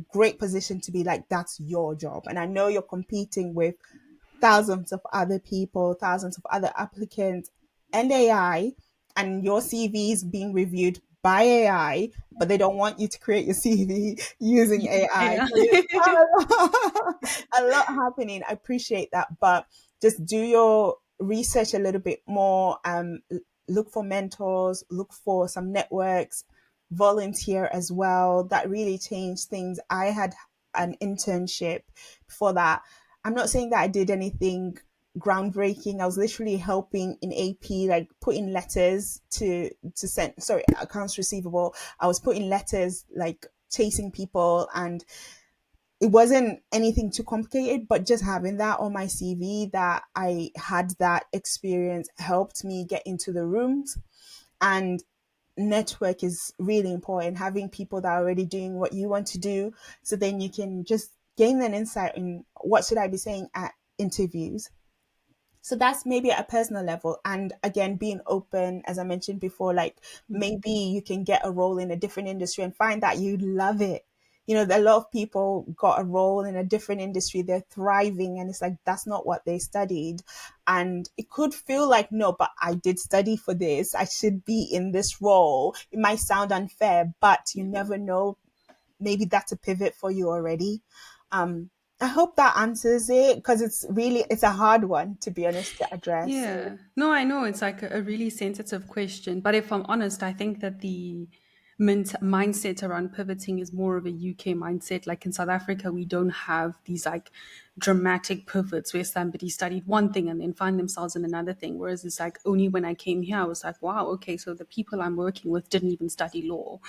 great position to be like, that's your job. And I know you're competing with thousands of other people, thousands of other applicants, and AI, and your CV is being reviewed by AI, but they don't want you to create your CV using AI. Yeah. So there's a lot happening. I appreciate that, but just do your research a little bit more. Look for mentors, look for some networks, volunteer as well. That really changed things. I had an internship before that. I'm not saying that I did anything groundbreaking. I was literally helping in AP, like putting letters to send, sorry, accounts receivable. I was putting letters, like chasing people, and it wasn't anything too complicated, but just having that on my CV, that I had that experience, helped me get into the rooms. And network is really important, having people that are already doing what you want to do, so then you can just gain an insight in what should I be saying at interviews. So that's maybe at a personal level. And again, being open, as I mentioned before, like maybe you can get a role in a different industry and find that you love it. A lot of people got a role in a different industry, they're thriving, and it's like, that's not what they studied. And it could feel like, no, but I did study for this, I should be in this role. It might sound unfair, but you never know. Maybe that's a pivot for you already. Um, I hope that answers it, because it's a hard one, to be honest, to address. Yeah. No, I know it's like a really sensitive question. But if I'm honest, I think that the mindset around pivoting is more of a UK mindset. Like in South Africa, we don't have these like dramatic pivots where somebody studied one thing and then find themselves in another thing. Whereas it's like only when I came here, I was like, wow, okay, so the people I'm working with didn't even study law.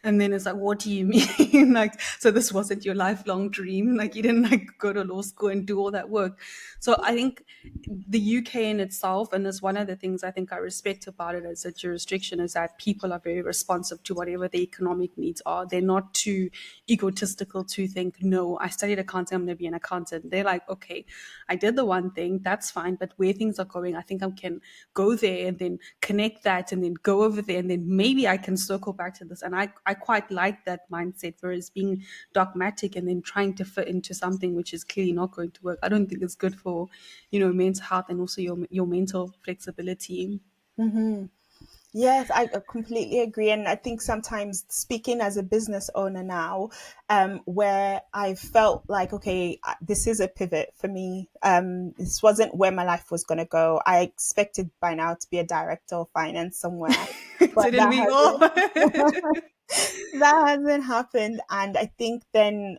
And then it's like, what do you mean? Like, so this wasn't your lifelong dream? Like, you didn't like go to law school and do all that work. So I think the UK in itself, and that's one of the things I think I respect about it as a jurisdiction, is that people are very responsive to whatever the economic needs are. They're not too egotistical to think, no, I studied accounting, I'm going to be an accountant. They're like, okay, I did the one thing, that's fine, but where things are going, I think I can go there and then connect that and then go over there and then maybe I can circle back to this. And I quite like that mindset, whereas being dogmatic and then trying to fit into something which is clearly not going to work, I don't think it's good for, mental health and also your mental flexibility. Hmm. Yes, I completely agree. And I think sometimes, speaking as a business owner now, where I felt like, okay, this is a pivot for me. This wasn't where my life was going to go. I expected by now to be a director of finance somewhere, but Didn't that we all? hasn't. that hasn't happened. And I think then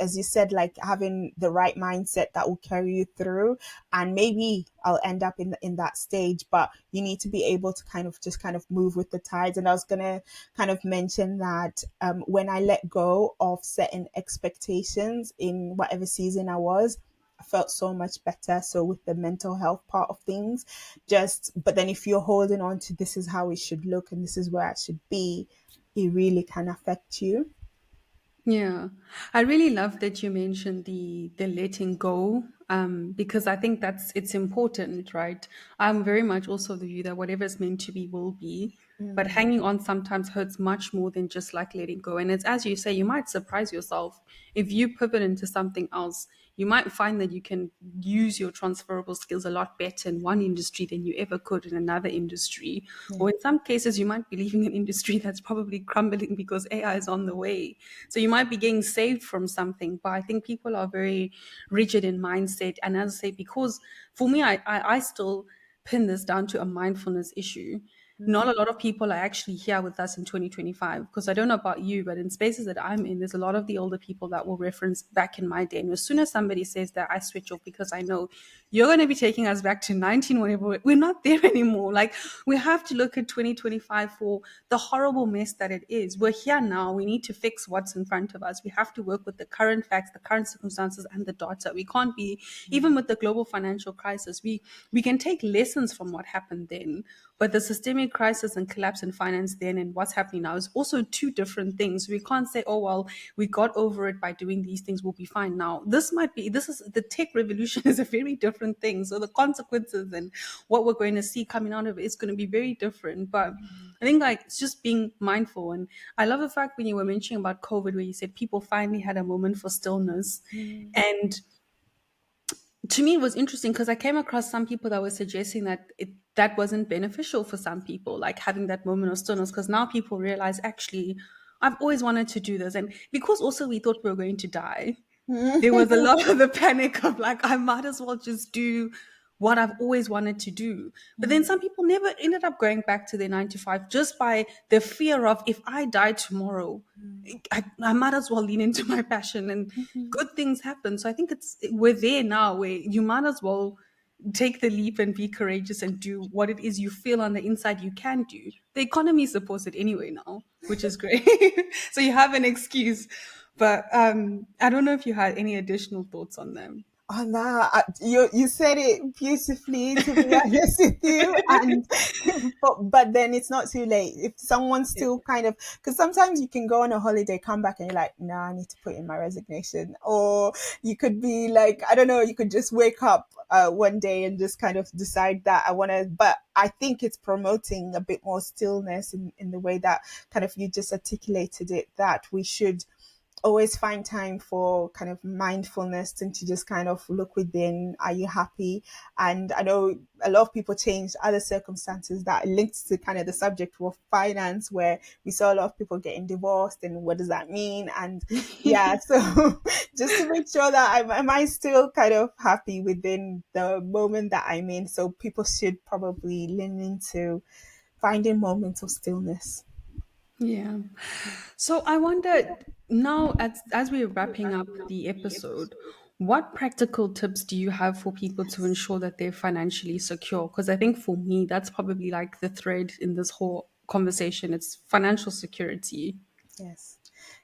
as you said, like having the right mindset that will carry you through, and maybe I'll end up in that stage, but you need to be able to kind of just kind of move with the tides. And I was gonna kind of mention that when I let go of certain expectations in whatever season I was, I felt so much better. So with the mental health part of things, just but then if you're holding on to this is how it should look and this is where I should be, it really can affect you. Yeah, I really love that you mentioned the letting go, because I think it's important, right? I'm very much also the view that whatever's meant to be will be, but hanging on sometimes hurts much more than just like letting go. And it's as you say, you might surprise yourself if you pivot into something else. You might find that you can use your transferable skills a lot better in one industry than you ever could in another industry. Yeah. Or in some cases, you might be leaving an industry that's probably crumbling because AI is on the way. So you might be getting saved from something. But I think people are very rigid in mindset. And as I say, because for me, I still pin this down to a mindfulness issue. Not a lot of people are actually here with us in 2025, because I don't know about you, but in spaces that I'm in, there's a lot of the older people that will reference back in my day. And as soon as somebody says that, I switch off because I know you're going to be taking us back to 19, whatever. We're not there anymore. Like, we have to look at 2025 for the horrible mess that it is. We're here now. We need to fix what's in front of us. We have to work with the current facts, the current circumstances, and the data. We can't be, even with the global financial crisis, we can take lessons from what happened then, but the systemic crisis and collapse in finance then and what's happening now is also two different things. We can't say, oh, well, we got over it by doing these things, we'll be fine now. This is the tech revolution is a very different thing. So the consequences and what we're going to see coming out of it is going to be very different. But I think like it's just being mindful. And I love the fact when you were mentioning about COVID, where you said people finally had a moment for stillness. And to me it was interesting because I came across some people that were suggesting that that wasn't beneficial for some people, like having that moment of stillness, because now people realize actually I've always wanted to do this. And because also we thought we were going to die, there was a lot of the panic of like, I might as well just do what I've always wanted to do. But then some people never ended up going back to their 9 to 5 just by the fear of, if I die tomorrow, I might as well lean into my passion and good things happen. So I think we're there now where you might as well take the leap and be courageous and do what it is you feel on the inside you can do. The economy supports it anyway now, which is great. So you have an excuse. But I don't know if you had any additional thoughts on them. Oh no, you said it beautifully. To be honest with you, and but then it's not too late if someone's Yeah. still kind of, because sometimes you can go on a holiday, come back, and you're like, no, I need to put in my resignation. Or you could be like, I don't know, you could just wake up one day and just kind of decide that I want to. But I think it's promoting a bit more stillness in the way that kind of you just articulated it. That we should always find time for kind of mindfulness and to just kind of look within. Are you happy? And I know a lot of people changed other circumstances that linked to kind of the subject of finance, where we saw a lot of people getting divorced and what does that mean? And yeah, so just to make sure that am I still kind of happy within the moment that I'm in? So people should probably lean into finding moments of stillness. Yeah. So I wondered now, as we're wrapping up the episode, what practical tips do you have for people to ensure that they're financially secure? Because I think for me, that's probably like the thread in this whole conversation. It's financial security. Yes.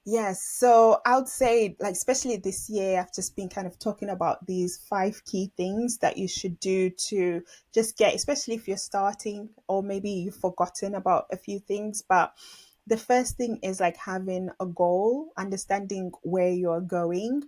Yes. So I would say, like, especially this year, I've just been kind of talking about these 5 key things that you should do to just get, especially if you're starting or maybe you've forgotten about a few things. But the first thing is like having a goal, understanding where you're going.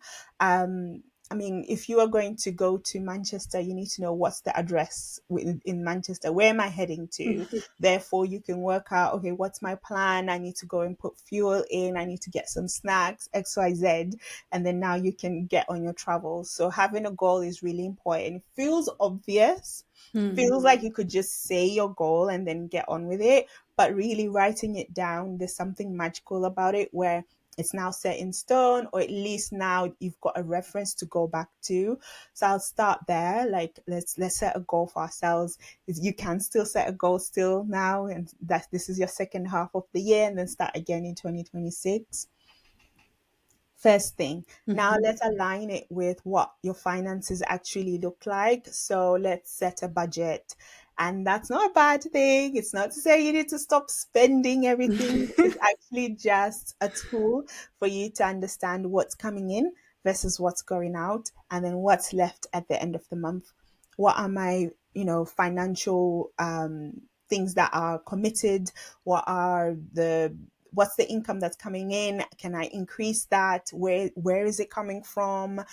I mean, if you are going to go to Manchester, you need to know what's the address in Manchester. Where am I heading to? Therefore, you can work out, okay, what's my plan? I need to go and put fuel in. I need to get some snacks, XYZ. And then now you can get on your travels. So having a goal is really important. It feels obvious, feels like you could just say your goal and then get on with it. But really writing it down, there's something magical about it where it's now set in stone, or at least now you've got a reference to go back to. So I'll start there. Like, let's set a goal for ourselves. You can still set a goal still now, and that this is your second half of the year, and then start again in 2026. First thing. Now Mhm. let's align it with what your finances actually look like. So let's set a budget. And that's not a bad thing. It's not to say you need to stop spending everything. It's actually just a tool for you to understand what's coming in versus what's going out, and then what's left at the end of the month. What are my, financial things that are committed? What are the what's the income that's coming in? Can I increase that? Where is it coming from?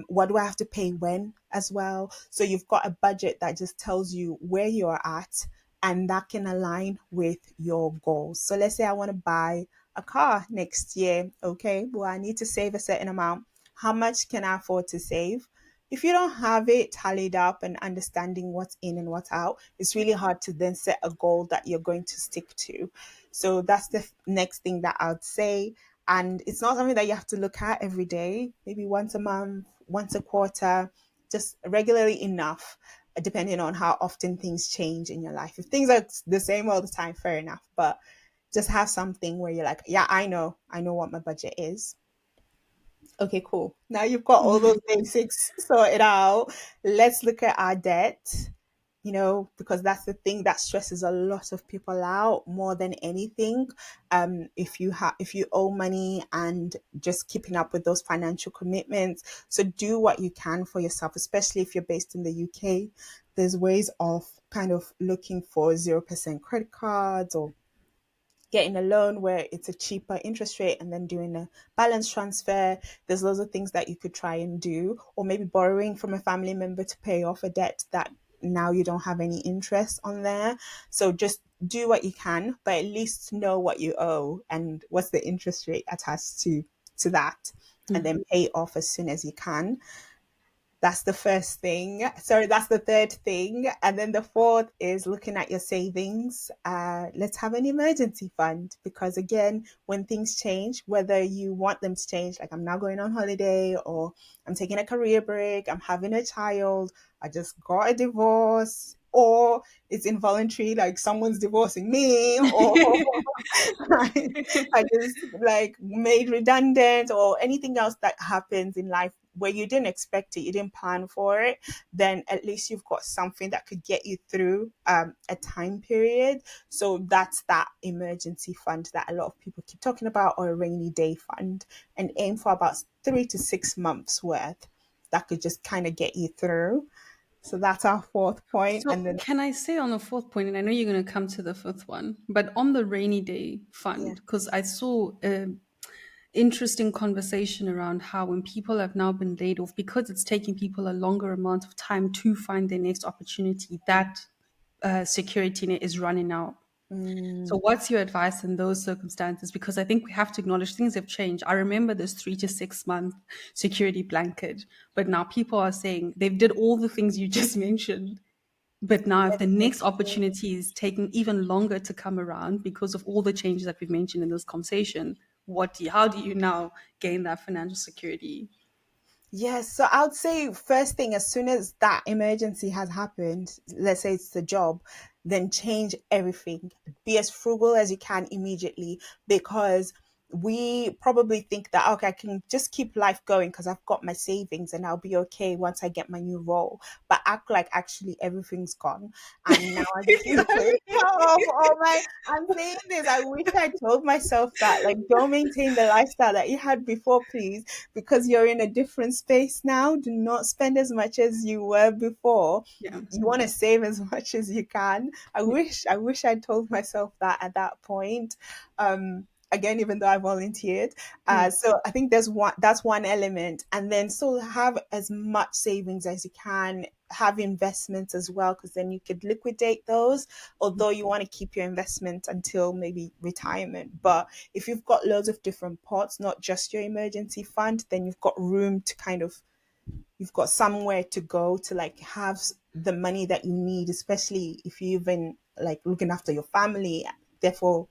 What do I have to pay when as well? So you've got a budget that just tells you where you're at, and that can align with your goals. So let's say I want to buy a car next year. Okay, well, I need to save a certain amount. How much can I afford to save? If you don't have it tallied up and understanding what's in and what's out, it's really hard to then set a goal that you're going to stick to. So that's the next thing that I'd say. And it's not something that you have to look at every day, maybe once a month, once a quarter, just regularly enough, depending on how often things change in your life. If things are the same all the time, fair enough. But just have something where you're like, yeah, I know what my budget is. Okay, cool. Now you've got all those basics sorted out. Let's look at our debt, because that's the thing that stresses a lot of people out more than anything. If you owe money and just keeping up with those financial commitments. So do what you can for yourself, especially if you're based in the UK. There's ways of kind of looking for 0% credit cards, or getting a loan where it's a cheaper interest rate and then doing a balance transfer. There's lots of things that you could try and do, or maybe borrowing from a family member to pay off a debt that now you don't have any interest on there. So just do what you can, but at least know what you owe and what's the interest rate attached to that, and then Mhm. pay off as soon as you can. That's the first thing. Sorry, that's the third thing. And then the fourth is looking at your savings. Let's have an emergency fund, because, again, when things change, whether you want them to change, like I'm now going on holiday, or I'm taking a career break, I'm having a child, I just got a divorce, or it's involuntary, like someone's divorcing me, or I just like made redundant, or anything else that happens in life where you didn't expect it, you didn't plan for it, then at least you've got something that could get you through a time period. So that's that emergency fund that a lot of people keep talking about, or a rainy day fund, and aim for about 3 to 6 months worth. That could just kind of get you through. So that's our fourth point. And So, then, can I say on the fourth point, and I know you're going to come to the fifth one, but on the rainy day yeah. fund, because I saw a interesting conversation around how when people have now been laid off, because it's taking people a longer amount of time to find their next opportunity, that security net is running out. So, Mm, what's your advice in those circumstances? Because I think we have to acknowledge things have changed. I remember this 3 to 6 month security blanket, but now people are saying they've did all the things you just mentioned. But now, if the let's make next sure. opportunity is taking even longer to come around because of all the changes that we've mentioned in this conversation, how do you now gain that financial security? Yes, so I would say first thing, as soon as that emergency has happened, let's say it's the job, then change everything. Be as frugal as you can immediately, because we probably think that, okay, I can just keep life going because I've got my savings and I'll be okay once I get my new role. But act like actually everything's gone. And now I just need to pay off all my, I'm saying this, I wish I told myself that, like, don't maintain the lifestyle that you had before, please, because you're in a different space now. Do not spend as much as you were before. Yeah. You want to save as much as you can. I wish I told myself that at that point. Again, even though I volunteered. Mm. So I think that's one element. And then, so have as much savings as you can, have investments as well, because then you could liquidate those, although you want to keep your investment until maybe retirement. But if you've got loads of different pots, not just your emergency fund, then you've got room to kind of, you've got somewhere to go to, like, have the money that you need, especially if you even like looking after your family. Therefore,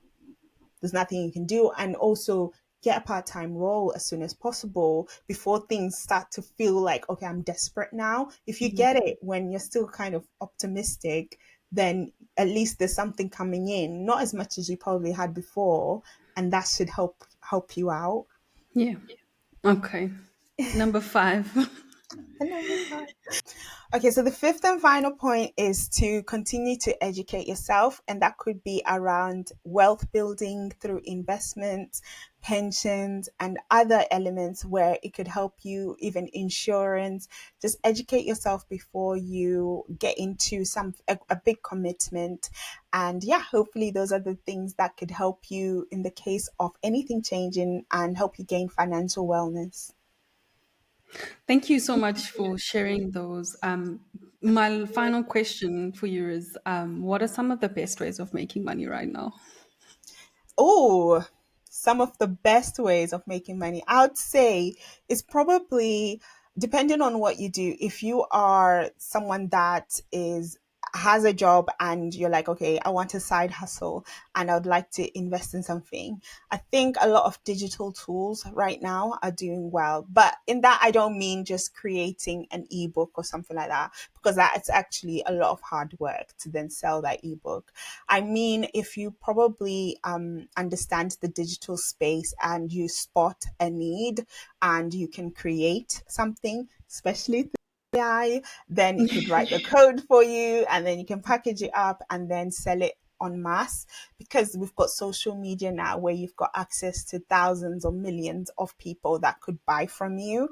there's nothing you can do. And also get a part-time role as soon as possible before things start to feel like, okay, I'm desperate now. If you get it when you're still kind of optimistic, then at least there's something coming in, not as much as you probably had before, and that should help you out. Yeah. Okay. Number 5. Hello. Okay, so the fifth and final point is to continue to educate yourself, and that could be around wealth building through investments, pensions, and other elements where it could help you, even insurance. Just educate yourself before you get into a big commitment. And yeah, hopefully those are the things that could help you in the case of anything changing and help you gain financial wellness. Thank you so much for sharing those. My final question for you is, what are some of the best ways of making money right now? Oh, some of the best ways of making money, I would say, is probably depending on what you do. If you are someone that is has a job and you're like, okay, I want a side hustle and I would like to invest in something. I think a lot of digital tools right now are doing well. But in that, I don't mean just creating an ebook or something like that, because that's actually a lot of hard work to then sell that ebook. I mean, if you probably understand the digital space and you spot a need and you can create something, especially through AI, then it could write the code for you and then you can package it up and then sell it en masse, because we've got social media now where you've got access to thousands or millions of people that could buy from you.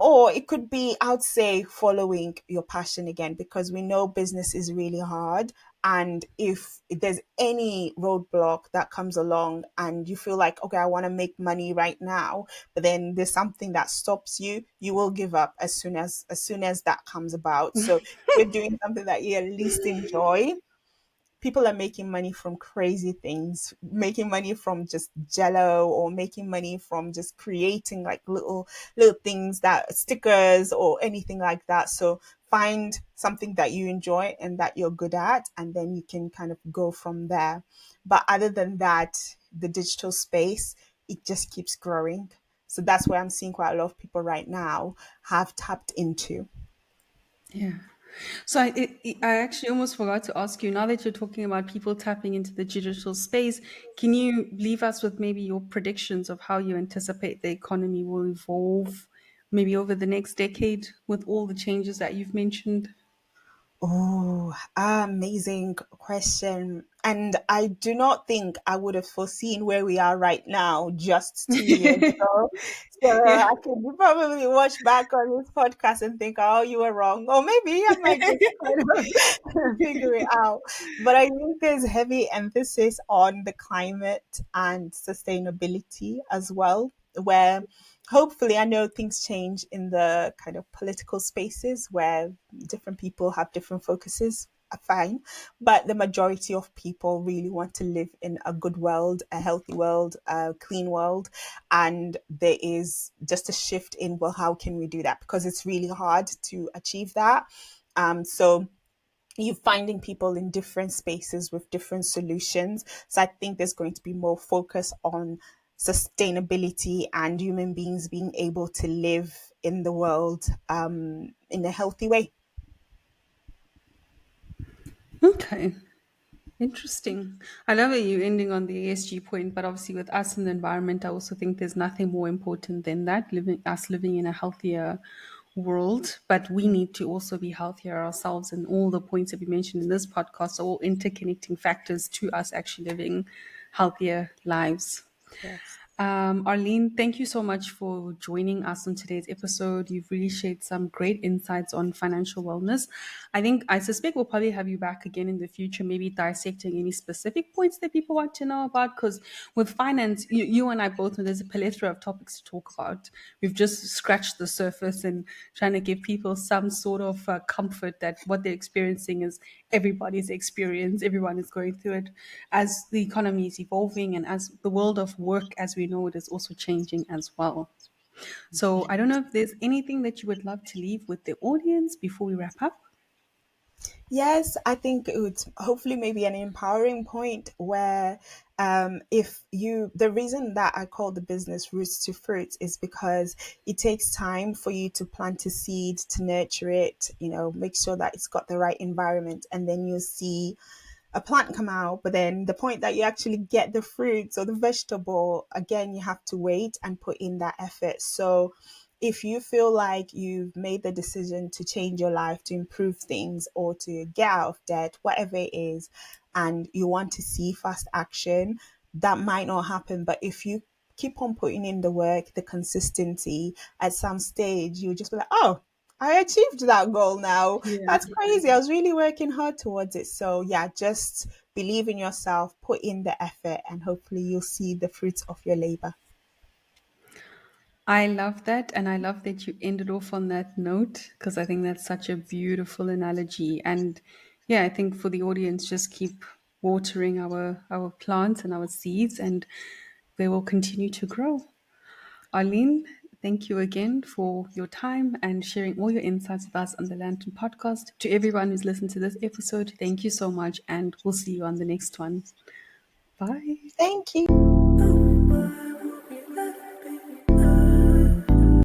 Or it could be, I would say, following your passion again, because we know business is really hard. And if there's any roadblock that comes along and you feel like, okay, I want to make money right now, but then there's something that stops you, you will give up as soon as that comes about. So if you're doing something that you at least enjoy, people are making money from crazy things, making money from just jello, or making money from just creating like little things, that stickers or anything like that. So find something that you enjoy and that you're good at, and then you can kind of go from there. But other than that, the digital space, it just keeps growing. So that's where I'm seeing quite a lot of people right now have tapped into. Yeah. So I actually almost forgot to ask you, now that you're talking about people tapping into the digital space, can you leave us with maybe your predictions of how you anticipate the economy will evolve maybe over the next decade with all the changes that you've mentioned? Oh, amazing question. And I do not think I would have foreseen where we are right now just 2 years ago. So Yeah. I could probably watch back on this podcast and think, oh, you were wrong. Or maybe I might just kind of figure it out. But I think there's heavy emphasis on the climate and sustainability as well, where hopefully, I know things change in the kind of political spaces where different people have different focuses. Fine, but the majority of people really want to live in a good world, a healthy world, a clean world, and there is just a shift in, well, how can we do that? Because it's really hard to achieve that. So you finding people in different spaces with different solutions. So I think there's going to be more focus on sustainability and human beings being able to live in the world in a healthy way. Okay. Interesting. I love that you ending on the ESG point, but obviously with us in the environment, I also think there's nothing more important than that, living in a healthier world. But we need to also be healthier ourselves, and all the points that we mentioned in this podcast are all interconnecting factors to us actually living healthier lives. Yes. Arlene, thank you so much for joining us on today's episode. You've really shared some great insights on financial wellness. I suspect we'll probably have you back again in the future, maybe dissecting any specific points that people want to know about. Because with finance, you and I both know there's a plethora of topics to talk about. We've just scratched the surface and trying to give people some sort of comfort that what they're experiencing is everybody's experience. Everyone is going through it as the economy is evolving and as the world of work as we know it is also changing as well. So I don't know if there's anything that you would love to leave with the audience before we wrap up. Yes, I think it would hopefully maybe an empowering point where if you the reason that I call the business roots to fruits is because it takes time for you to plant a seed, to nurture it, make sure that it's got the right environment, and then you see a plant come out. But then the point that you actually get the fruits or the vegetable, again, you have to wait and put in that effort. So if you feel like you've made the decision to change your life, to improve things, or to get out of debt, whatever it is, and you want to see fast action, that might not happen. But if you keep on putting in the work, the consistency, at some stage, you'll just be like, oh, I achieved that goal now. Yeah. That's crazy. I was really working hard towards it. So, yeah, just believe in yourself, put in the effort, and hopefully you'll see the fruits of your labor. I love that. And I love that you ended off on that note because I think that's such a beautiful analogy. And yeah, I think for the audience, just keep watering our plants and our seeds, and they will continue to grow. Arlene, thank you again for your time and sharing all your insights with us on the Lantern podcast. To everyone who's listened to this episode, thank you so much, and we'll see you on the next one. Bye. Thank you.